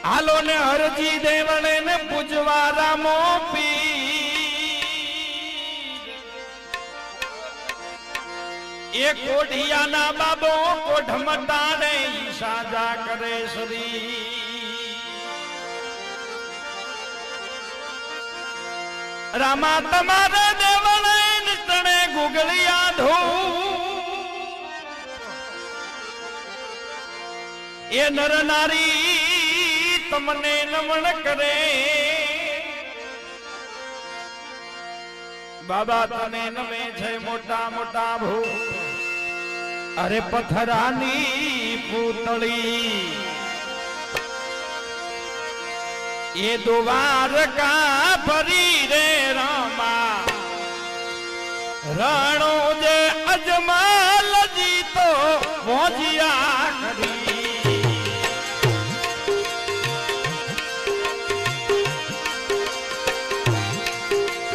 હાલો ને હરજી દેવળે ને પૂજવા રામો પી એ કોઢિયાના બાબો કોઢ મટાડે સાજા કરે શ્રી રામા તમારે દેવળે નિતણે ગુગળિયા ધો એ નર નારી તમને નમન કરે બાબા તને નમે છે મોટા મોટા ભૂ અરે પથરાની પૂતળી એ દ્વારકા ફરી રે રામા રણો જે અજમાલ જીતો મોજિયા કરી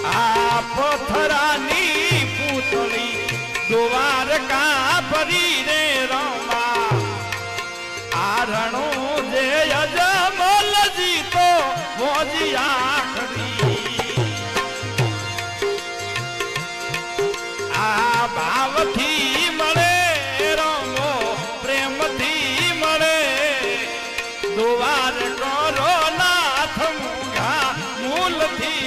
આ પથરાની પૂતળી દ્વારકા ફરી રે રામા આ રણો જે અજમલ જીતો મોજિયા કરી આ ભાવથી મળે રમો પ્રેમથી મળે દુવાર કરો નાથ મૂંઘા મૂલથી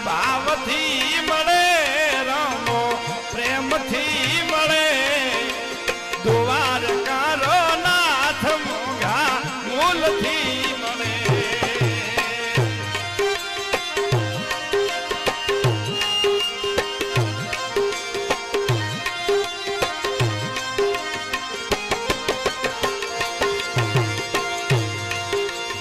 ભાવથી મળે રમો પ્રેમથી મળે દુવાર કરો નાથ મોઘા મૂલથી મળે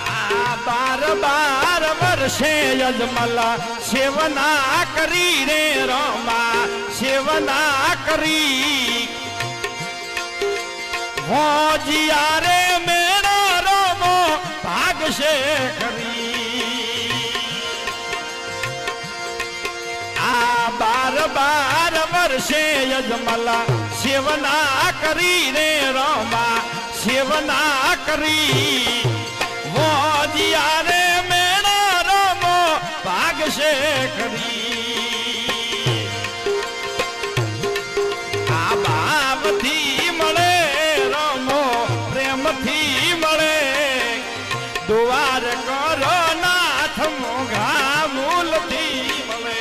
આ બાર વર્ષે યજમલા સેવના કરી રે રામા સેવના કરી હોજિયા રે મેરા રામો ભાગશે કરી આ બાર વર્ષે યજમલા સેવના કરી રે રામા સેવના કરી હોજિયા રે મેરા રામો ભાગશે કરી આ ભાવથી મળે રમો પ્રેમથી મળે દુવાર કરો નાથ મોઘા મૂલથી મળે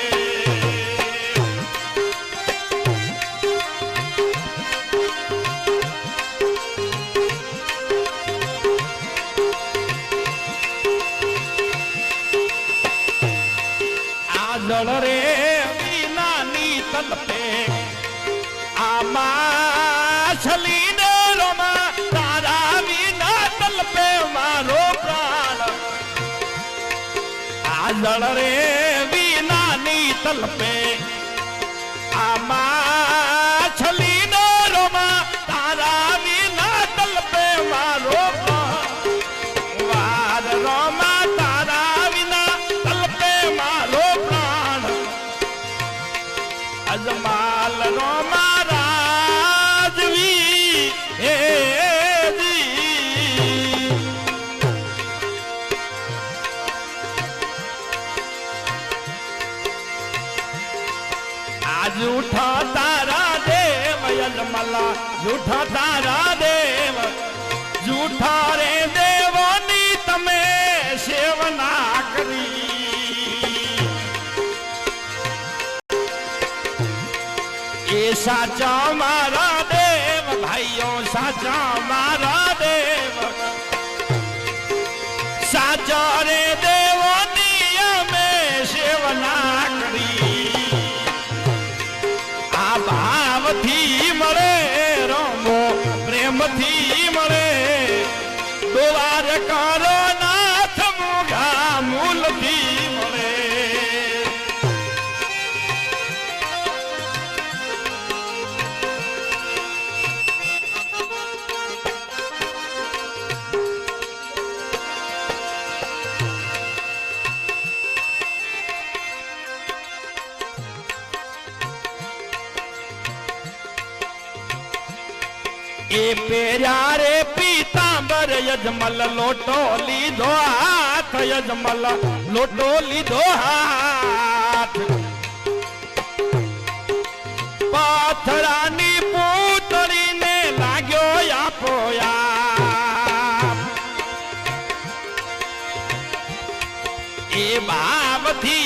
જળ રે વિનાની તલપે આમાં છલીને રોમા તારા વિના તલપે મારો પ્રાણ આ જળ રે વિનાની તલપે આમાં છલીને રોમા તારા વિના તલપે મારો પ્રાણ વાર રોમા તારા વિના તલપે મારો અજમાલ નો મહારાજવી હે આ જૂઠા તારા દેવ અજમલા જૂઠા તારા દેવ જૂઠા રે દેવોની તમે સેવના કરી એ સાચા મારા દેવ ભાઈઓ સાચા મારા દેવ સાચા રે દેવોની અમે સેવના કરી આ ભાવથી મળે રમો પ્રેમથી મળે દુવાર કરો નાથ મોઘા મૂલથી મળે એ પેર્યા રે પીતાંબર યજમલ લોટો લીધો હાથ યજમલ લોટો લીધો હાથ પાથરાની પૂતળીને લાગ્યો આપોયા એ બાપથી